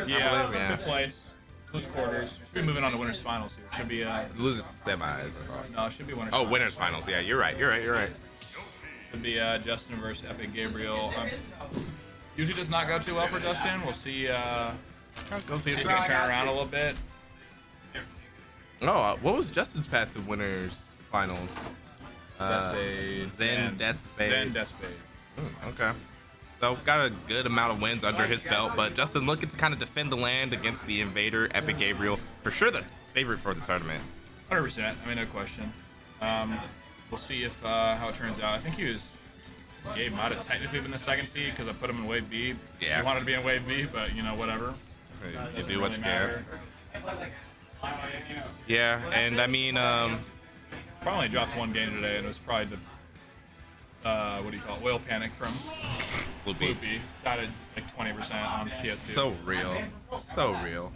Yeah, believe. Yeah. fifth place. Lose quarters. Should be moving on to winners finals here. Should be Loses semis. no, it should be winners. Oh, finals. winners finals. Yeah, you're right. You're right. You're right. Should be Justin versus Epic Gabriel. Usually does not go too well for Justin. We'll see. Go see He's it. gonna turn around a little bit. Oh, what was Justin's path to winners finals? Deathspade. Zen, Deathspade. Zen, Deathspade. Okay. So got a good amount of wins under his belt, but Justin looking to kind of defend the land against the invader, Epic Gabriel. For sure the favorite for the tournament. 100%. I mean, no question. We'll see if how it turns out. I think Gabe might have technically been the second seed because I put him in wave B. Yeah. He wanted to be in wave B, but you know, whatever. You do what you matter. can. Yeah, and I mean, Probably only dropped one game today, and it was probably the what do you call it? Oil panic from Loopy. Got it like 20% on PS2. So real. So real.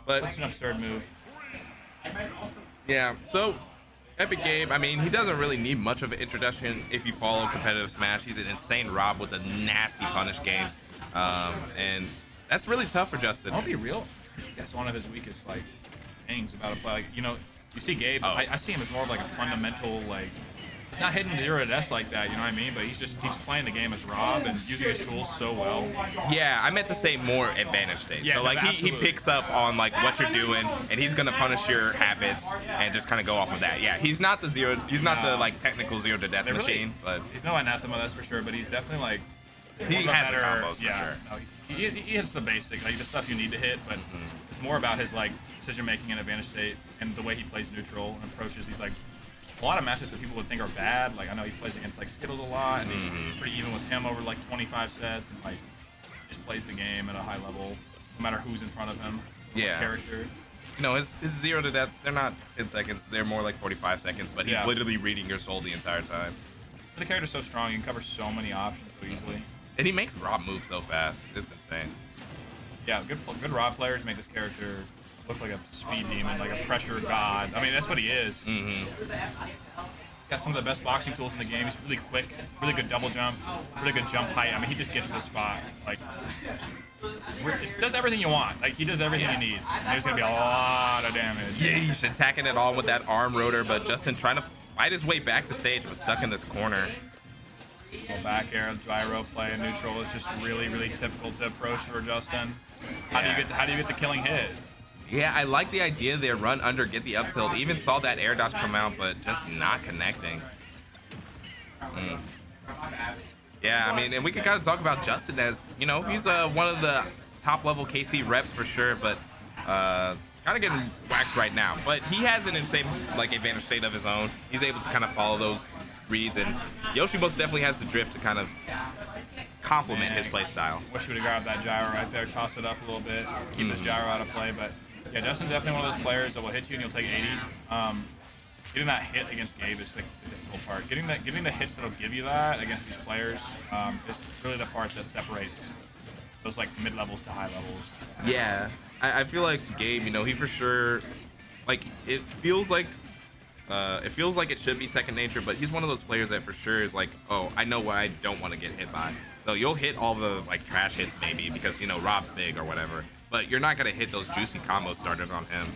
But That's an absurd move. yeah, so Epic Gabe, I mean, he doesn't really need much of an introduction if you follow competitive Smash. He's an insane Rob with a nasty punish game. And that's really tough for Justin. I'll be real. That's one of his weakest like things about a play. Like, you know, you see Gabe. I see him as more of like a fundamental like. He's not hitting 0 to death like that, you know what I mean? But he's playing the game as Rob and using his tools so well. Yeah, I meant to say more advantage state. Yeah, so like no, he picks up on like what you're doing, and he's gonna punish your habits and just kind of go off of that. Yeah, he's not the like technical 0 to death machine, but he's no anathema, that's for sure. But he's definitely like he has the better, combos for yeah, sure. No, he hits the basic, like the stuff you need to hit, but it's more about his like decision making and advantage state and the way he plays neutral and approaches these like. A lot of matches that people would think are bad. Like I know he plays against like Skittles a lot, and he's pretty even with him over like 25 sets, and like just plays the game at a high level, no matter who's in front of him. Yeah. Character. No, his 0 to deaths, they're not 10 seconds. They're more like 45 seconds, but he's literally reading your soul the entire time. The character's so strong, you can cover so many options so easily. And he makes Rob move so fast. It's insane. Yeah, good Rob players make this character look like a speed demon, like a pressure god. I mean, that's what he is. Got some of the best boxing tools in the game. He's really quick, really good double jump, really good jump height. I mean, he just gets to the spot. Like, does everything you want. Like, he does everything you need. And there's going to be a lot of damage. Yeesh, attacking it all with that arm rotor, but Justin trying to fight his way back to stage, but stuck in this corner. Well, back air, gyro play, and neutral is just really, really typical to approach for Justin. How do you get the killing hit? Yeah, I like the idea there. Run under, get the up tilt. Even saw that air dodge come out, but just not connecting. Yeah, I mean, and we can kind of talk about Justin as, you know, he's one of the top level KC reps for sure, but kind of getting waxed right now. But he has an insane like advantage state of his own. He's able to kind of follow those reads, and Yoshi most definitely has the drift to kind of complement his play style. Wish he would have grabbed that gyro right there, toss it up a little bit, keep his gyro out of play, but yeah, Justin's definitely one of those players that will hit you and you'll take 80. Getting that hit against Gabe is like the difficult part. Getting the hits that'll give you that against these players is really the part that separates those like mid levels to high levels. Yeah, I feel like Gabe, you know, he for sure, like it feels like it should be second nature, but he's one of those players that for sure is like, oh, I know what I don't want to get hit by. So you'll hit all the like trash hits maybe because, you know, Rob's big or whatever, but you're not gonna hit those juicy combo starters on him.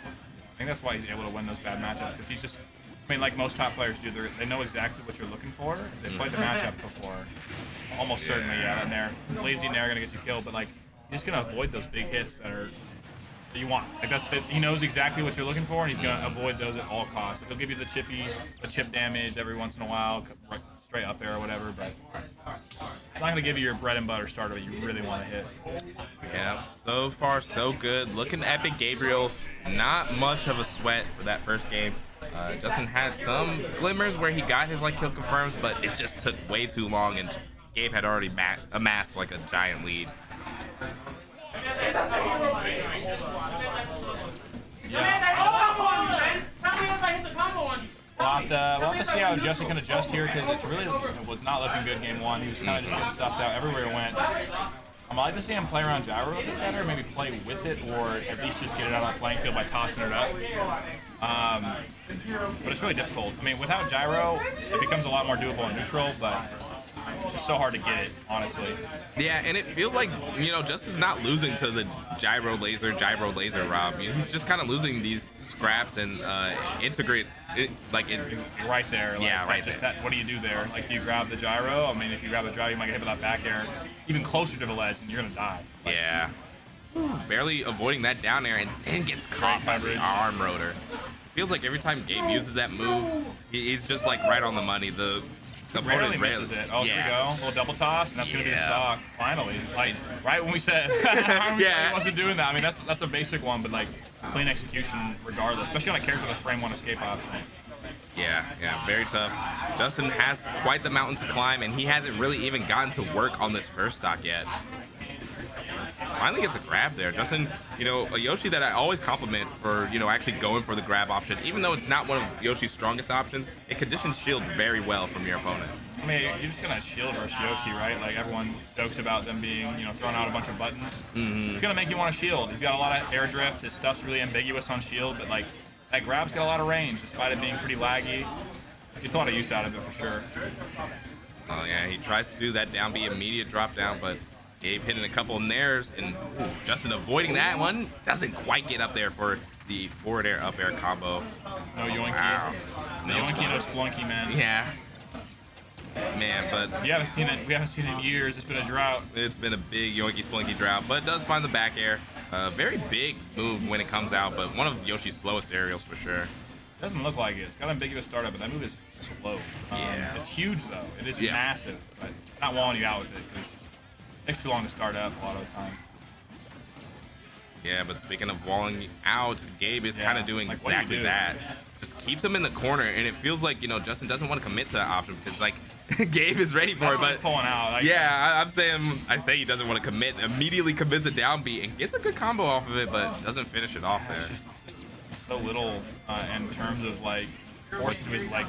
I think that's why he's able to win those bad matchups, because he's just, I mean, like most top players do, they know exactly what you're looking for. They played the matchup before, almost certainly, and they're lazy and they're gonna get you killed, but like you're just gonna avoid those big hits that you want. Like he knows exactly what you're looking for, and he's gonna avoid those at all costs. Like, he'll give you the chip damage every once in a while, straight up there or whatever, but it's not gonna give you your bread and butter starter that you really want to hit. Yeah, so far so good. Looking Epic Gabriel, not much of a sweat for that first game. Justin had some glimmers where he got his like kill confirms, but it just took way too long, and Gabe had already amassed like a giant lead. We'll have to see how Justin can adjust here, because it was not looking good game one. He was kind of just getting stuffed out everywhere he went. I'd like to see him play around gyro a bit better, maybe play with it, or at least just get it out on the playing field by tossing it up. But it's really difficult. I mean, without gyro, it becomes a lot more doable in neutral, but It's just so hard to get it, honestly. Yeah, and it feels like, you know, Justin's not losing to the gyro laser, Rob. He's just kind of losing these scraps and integrate it, like it. Right there. Like, Yeah, right just there. That, what do you do there? Like, do you grab the gyro? I mean, if you grab the gyro, you might get hit with that back air even closer to the ledge, and you're gonna die. Like, Yeah. Barely avoiding that down air and then gets caught by the arm rotor. Feels like every time Gabe uses that move, he's just like right on the money. The Rarely opponent misses it. Oh, yeah. here we go. A little double toss, and that's going to be the stock. Finally. Like, right when we said Yeah. he wasn't doing that. I mean, that's a basic one, but, like, clean execution regardless, especially on a character with a frame 1 escape option. Yeah, very tough. Justin has quite the mountain to climb, and he hasn't really even gotten to work on this first stock yet. Finally gets a grab there. Justin, you know, a Yoshi that I always compliment for, you know, actually going for the grab option. Even though it's not one of Yoshi's strongest options, it conditions shield very well from your opponent. I mean, you're just going to shield versus Yoshi, right? Like, everyone jokes about them being, you know, throwing out a bunch of buttons. It's going to make you want to shield. He's got a lot of air drift. His stuff's really ambiguous on shield, but, like, that grab's got a lot of range, despite it being pretty laggy. Gets a lot of use out of it, for sure. Oh, yeah, he tries to do that down B immediate drop down, but Gabe hitting a couple of nairs, and Justin avoiding that one. Doesn't quite get up there for the forward air, up air combo. No yoinky. Wow. No yoinky, no splunky, man. Yeah. Man, but we haven't seen it in years. It's been a drought. It's been a big yoinky splinky drought, but it does find the back air. Very big move when it comes out, but one of Yoshi's slowest aerials for sure. Doesn't look like it. It's got ambiguous startup, but that move is slow. Yeah. It's huge though. It is massive, but it's not walling you out with it because it takes too long to start up a lot of the time. Yeah, but speaking of walling out, Gabe is kind of doing like, what do you exactly do? that. Just keeps him in the corner, and it feels like, you know, Justin doesn't want to commit to that option because, like, Gabe is ready for That's it, what but he's pulling out. Like, yeah, I say he doesn't want to commit. Immediately commits a down B and gets a good combo off of it, but doesn't finish it off there. It's just so little in terms of like forcing his like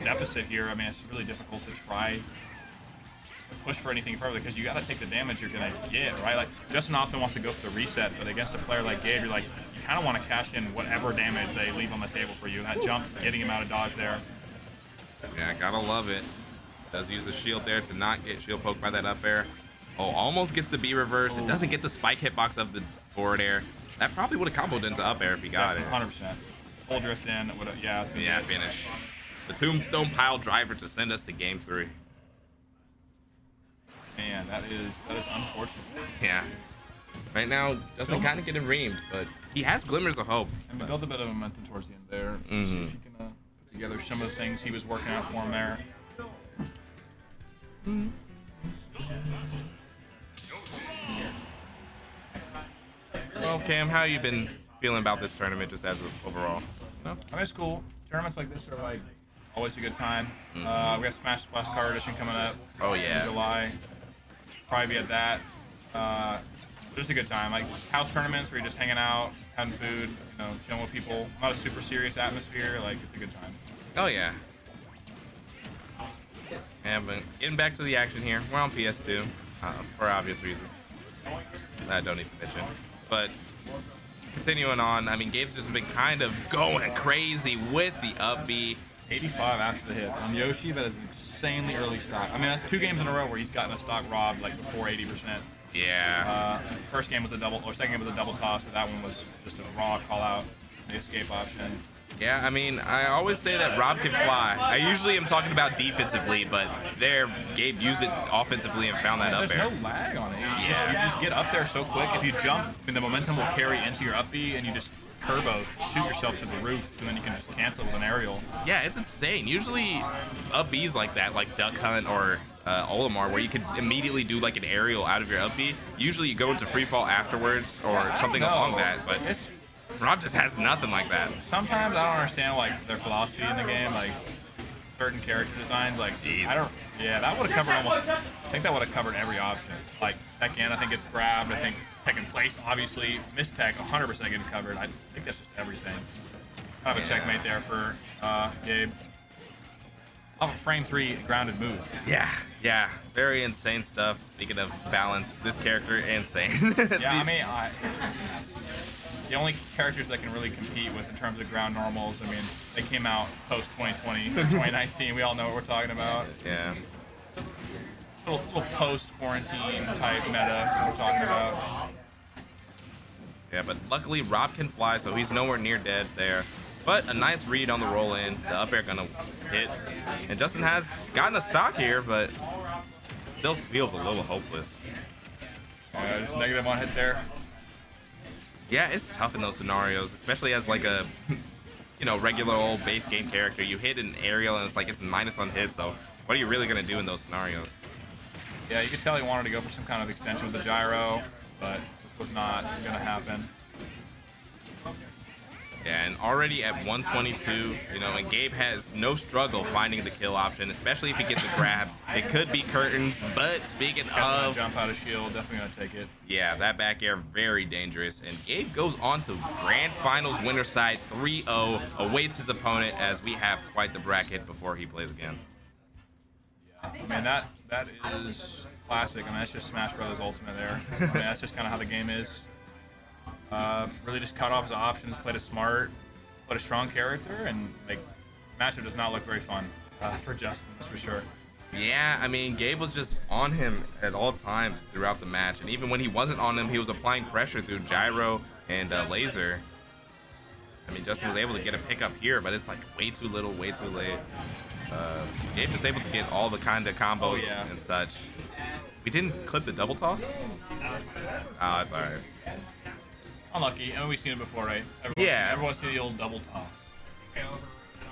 deficit here. I mean, it's really difficult to try to push for anything further because you got to take the damage you're gonna get, right? Like Justin often wants to go for the reset, but against a player like Gabe, you're like you kind of want to cash in whatever damage they leave on the table for you. That jump, getting him out of dodge there. Yeah, gotta love it. Does use the shield there to not get shield poked by that up air. Oh, almost gets the B reverse. It doesn't get the spike hitbox of the forward air. That probably would have comboed into up air if he got it. 100%. Full drift in. Yeah, it's gonna be finish. The tombstone pile driver to send us to game 3. Man, that is unfortunate. Yeah. Right now, Justin kind of getting reamed, but he has glimmers of hope. And we built a bit of momentum towards the end there. See if he can put together some of the things he was working out for him there. Well, Cam, how you been feeling about this tournament just as of overall? No, I mean, it's cool. Tournaments like this are like always a good time. We have Smash Splash Card Edition coming up. Oh, yeah. In July. Probably be at that. Just a good time. Like house tournaments where you're just hanging out, having food, you know, chilling with people. Not a super serious atmosphere. Like it's a good time. Oh, yeah. Yeah, but getting back to the action here, we're on PS2 for obvious reasons. I don't need to mention. But continuing on, I mean, Gabe's just been kind of going crazy with the up B. 85 after the hit. On Yoshi, that is an insanely early stock. I mean, that's 2 games in a row where he's gotten a stock robbed like before 80%. Yeah. First game was a double, or second game was a double toss, but that one was just a raw call out, the escape option. Yeah, I mean, I always say that Rob can fly. I usually am talking about defensively, but there, Gabe used it offensively and found that up air. There's no lag on it. You just get up there so quick. If you jump, I mean, the momentum will carry into your up B, and you just turbo, shoot yourself to the roof, and then you can just cancel with an aerial. Yeah, it's insane. Usually up Bs like that, like Duck Hunt or Olimar, where you could immediately do like an aerial out of your up B. Usually you go into free fall afterwards or something along that, but Rob just has nothing like that. Sometimes I don't understand like their philosophy in the game, like certain character designs. Like yeah, that would have covered almost. I think that would have covered every option. Like Tekken, I think it's grabbed. I think Tekken place, obviously. Mistech, 100% getting covered. I think that's just everything. Kind of a checkmate there for Gabe. Off a frame 3 grounded move. Yeah, very insane stuff. Speaking of balance, this character insane. Yeah, I mean, the only characters that can really compete with in terms of ground normals, I mean, they came out post 2020, 2019. We all know what we're talking about. Yeah. little post-quarantine type meta we're talking about. Yeah, but luckily Rob can fly, so he's nowhere near dead there. But a nice read on the roll in. The up air gonna hit. And Justin has gotten a stock here, but still feels a little hopeless. Just negative one hit there. Yeah, it's tough in those scenarios, especially as like a regular old base game character. You hit an aerial and it's like it's minus on hit, so what are you really gonna do in those scenarios? Yeah, you could tell he wanted to go for some kind of extension with the gyro, but this was not gonna happen. Yeah, and already at 122, and Gabe has no struggle finding the kill option, especially if he gets a grab. It could be curtains, but speaking of jump out of shield, definitely gonna take it. Yeah, that back air, very dangerous. And Gabe goes on to Grand Finals winner side 3-0, awaits his opponent as we have quite the bracket before he plays again. I mean, that is classic. I mean, that's just Smash Brothers Ultimate there. I mean, that's just kind of how the game is. Really just cut off his options, played a smart, played a strong character, and like matchup does not look very fun for Justin, that's for sure. Yeah, I mean, Gabe was just on him at all times throughout the match, and even when he wasn't on him, he was applying pressure through gyro and laser. I mean, Justin was able to get a pickup here, but it's like way too little, way too late. Gabe was able to get all the kind of combos and such. We didn't clip the double toss? Oh, that's alright. Unlucky. I mean, we've seen it before, right? Everyone's seen the old double toss.